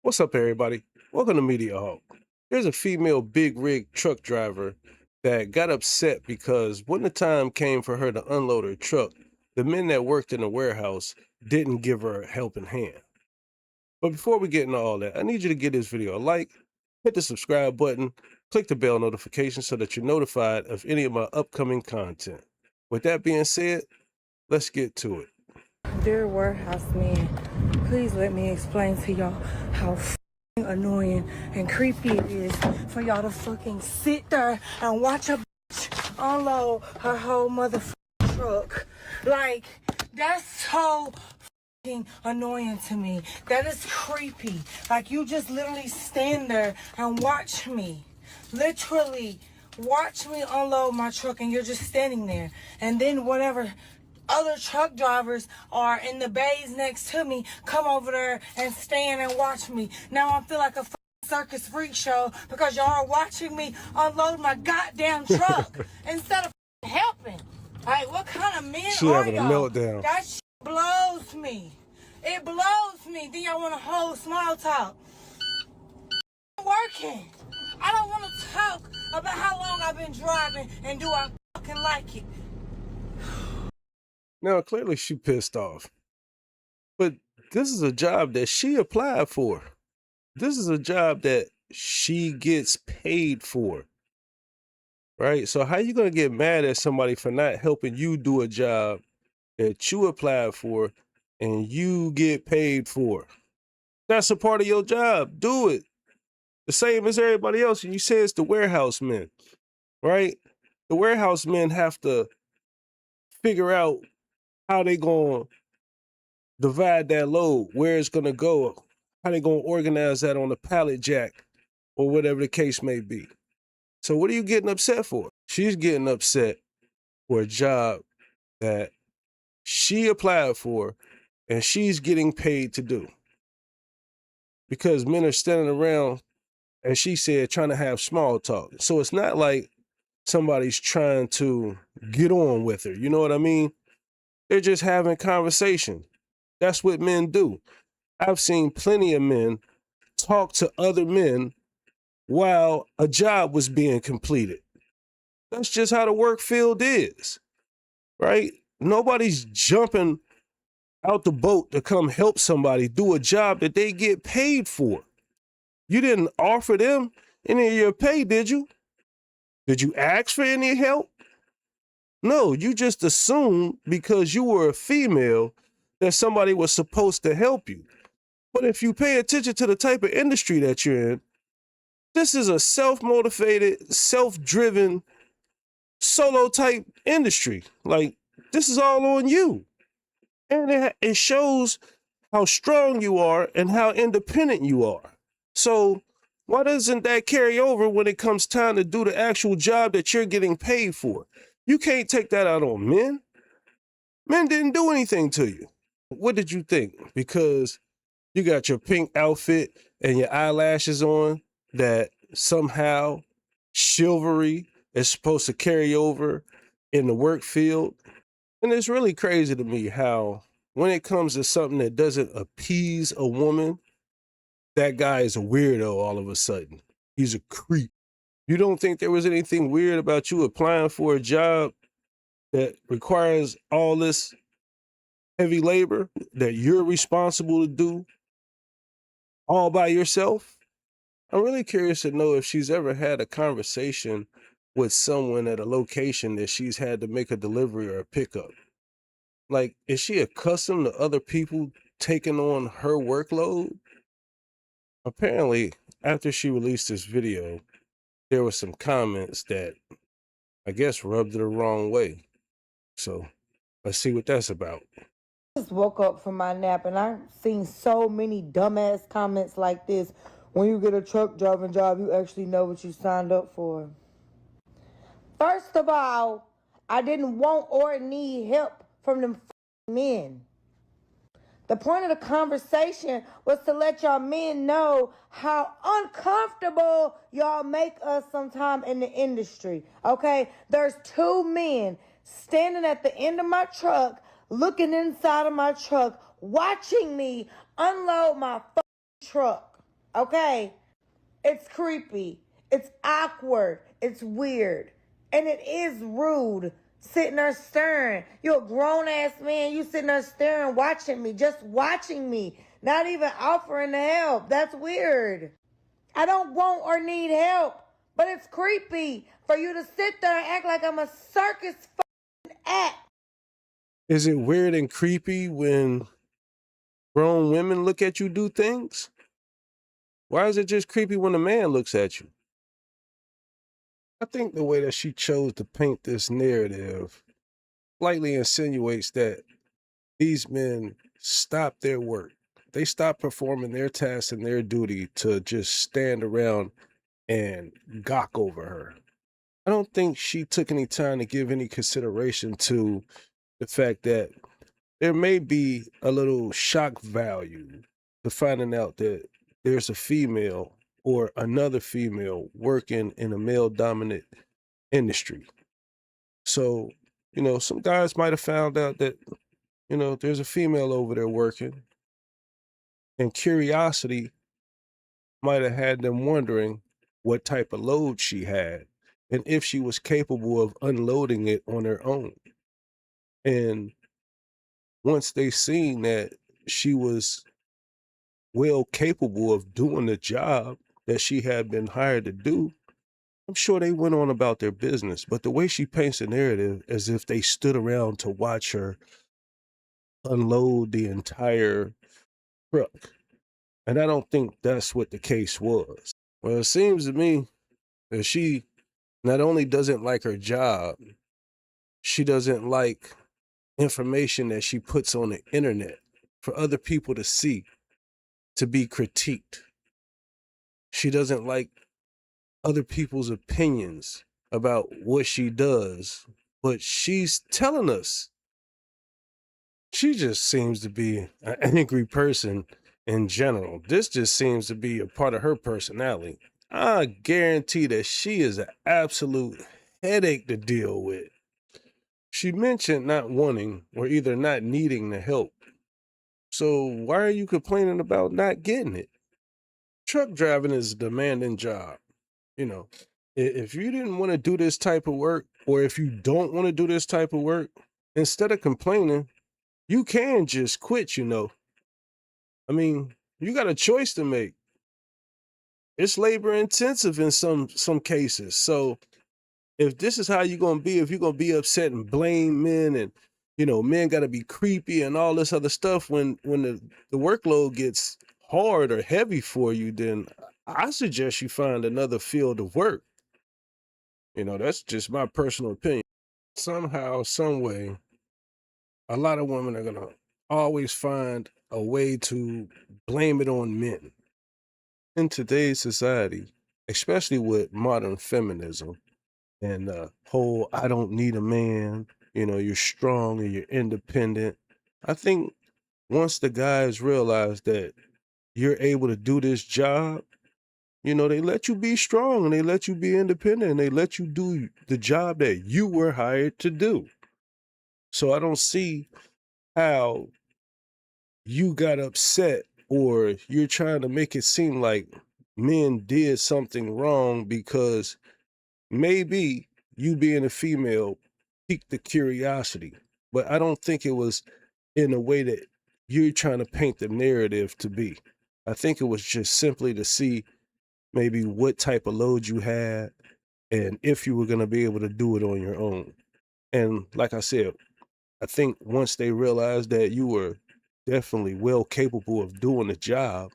What's up, everybody? Welcome to Media Hawk. There's a female big rig truck driver that got upset because when the time came for her to unload her truck, the men that worked in the warehouse didn't give her a helping hand. But before we get into all that, I need you to give this video a like, hit the subscribe button, click the bell notification so that you're notified of any of my upcoming content. With that being said, let's get to it. Dear warehouse men, please let me explain to y'all how annoying and creepy it is for y'all to fucking sit there and watch a bitch unload her whole motherfucking truck. Like, that's so annoying to me. That is creepy. Like, you just literally stand there and watch me. Literally watch me unload my truck and you're just standing there. And then whatever other truck drivers are in the bays next to me come over there and stand and watch me. Now I feel like a circus freak show because y'all are watching me unload my goddamn truck instead of helping. Like, what kind of men She are having a y'all? meltdown. That shit blows me. It blows me. Then y'all want to hold small talk. Working. I don't want to talk about how long I've been driving and do I fucking like it. Now, clearly she pissed off. But this is a job that she applied for. This is a job that she gets paid for. Right? So how you going to get mad at somebody for not helping you do a job that you applied for and you get paid for? That's a part of your job. Do it. The same as everybody else. And you say it's the warehouse men, right? The warehouse men have to figure out how they going to divide that load, where it's going to go, how they going to organize that on a pallet jack or whatever the case may be. So what are you getting upset for? She's getting upset for a job that she applied for and she's getting paid to do. Because men are standing around, as she said, trying to have small talk. So it's not like somebody's trying to get on with her. You know what I mean? They're just having conversation. That's what men do. I've seen plenty of men talk to other men while a job was being completed. That's just how the work field is, right? Nobody's jumping out the boat to come help somebody do a job that they get paid for. You didn't offer them any of your pay, did you? Did you ask for any help? No, you just assumed because you were a female that somebody was supposed to help you. But if you pay attention to the type of industry that you're in, this is a self-motivated, self-driven, solo type industry. Like, this is all on you. And it shows how strong you are and how independent you are. So why doesn't that carry over when it comes time to do the actual job that you're getting paid for? You can't take that out on men. Men didn't do anything to you. What did you think? Because you got your pink outfit and your eyelashes on, that somehow chivalry is supposed to carry over in the work field? And it's really crazy to me how when it comes to something that doesn't appease a woman, that guy is a weirdo all of a sudden. He's a creep. You don't think there was anything weird about you applying for a job that requires all this heavy labor that you're responsible to do all by yourself? I'm really curious to know if she's ever had a conversation with someone at a location that she's had to make a delivery or a pickup. Like, is she accustomed to other people taking on her workload? Apparently, after she released this video, there were some comments that I guess rubbed her the wrong way. So let's see what that's about. I just woke up from my nap and I've seen so many dumbass comments like this. When you get a truck driving job, you actually know what you signed up for. First of all, I didn't want or need help from them men. The point of the conversation was to let y'all men know how uncomfortable y'all make us sometime in the industry, okay? There's two men standing at the end of my truck, looking inside of my truck, watching me unload my truck. Okay? It's creepy. It's awkward. It's weird. And it is rude sitting there staring. You're a grown ass man. You sitting there staring, watching me, just watching me, not even offering to help. That's weird. I don't want or need help, but it's creepy for you to sit there and act like I'm a circus act. Is it weird and creepy when grown women look at you do things? Why is it just creepy when a man looks at you? I think the way that she chose to paint this narrative slightly insinuates that these men stop their work. They stop performing their tasks and their duty to just stand around and gawk over her. I don't think she took any time to give any consideration to the fact that there may be a little shock value to finding out that there's a female or another female working in a male dominant industry. So, some guys might have found out that, there's a female over there working, and curiosity might have had them wondering what type of load she had and if she was capable of unloading it on her own. And once they seen that she was well capable of doing the job that she had been hired to do, I'm sure they went on about their business. But the way she paints the narrative as if they stood around to watch her unload the entire truck. And I don't think that's what the case was. Well, it seems to me that she not only doesn't like her job, she doesn't like information that she puts on the internet for other people to see, to be critiqued. She doesn't like other people's opinions about what she does, but she's telling us. She just seems to be an angry person in general. This just seems to be a part of her personality. I guarantee that she is an absolute headache to deal with. She mentioned not wanting or either not needing the help. So why are you complaining about not getting it? Truck driving is a demanding job. If you didn't want to do this type of work, or if you don't want to do this type of work, instead of complaining, you can just quit, I mean, you got a choice to make. It's labor intensive in some cases. So if this is how you're gonna be, if you're gonna be upset and blame men, and men gotta be creepy and all this other stuff when the workload gets hard or heavy for you, then I suggest you find another field of work. That's just my personal opinion. Somehow, some way, a lot of women are gonna always find a way to blame it on men. In today's society, especially with modern feminism and the whole "I don't need a man," you're strong and you're independent. I think once the guys realize that you're able to do this job, they let you be strong and they let you be independent and they let you do the job that you were hired to do. So I don't see how you got upset or you're trying to make it seem like men did something wrong because maybe you being a female piqued the curiosity. But I don't think it was in a way that you're trying to paint the narrative to be. I think it was just simply to see maybe what type of load you had and if you were going to be able to do it on your own. And like I said, I think once they realized that you were definitely well capable of doing the job,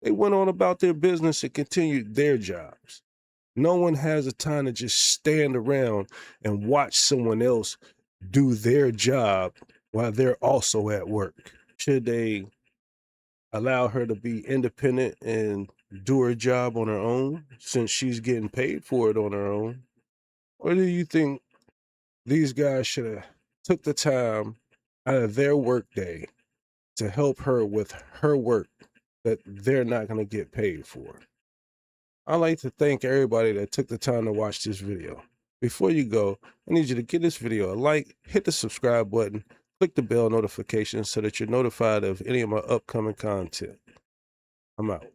they went on about their business and continued their jobs. No one has the time to just stand around and watch someone else do their job while they're also at work. Should they allow her to be independent and do her job on her own since she's getting paid for it on her own? Or do you think these guys should have took the time out of their workday to help her with her work that they're not going to get paid for? I'd like to thank everybody that took the time to watch this video. Before you go, I need you to give this video a like, hit the subscribe button, click the bell notification so that you're notified of any of my upcoming content. I'm out.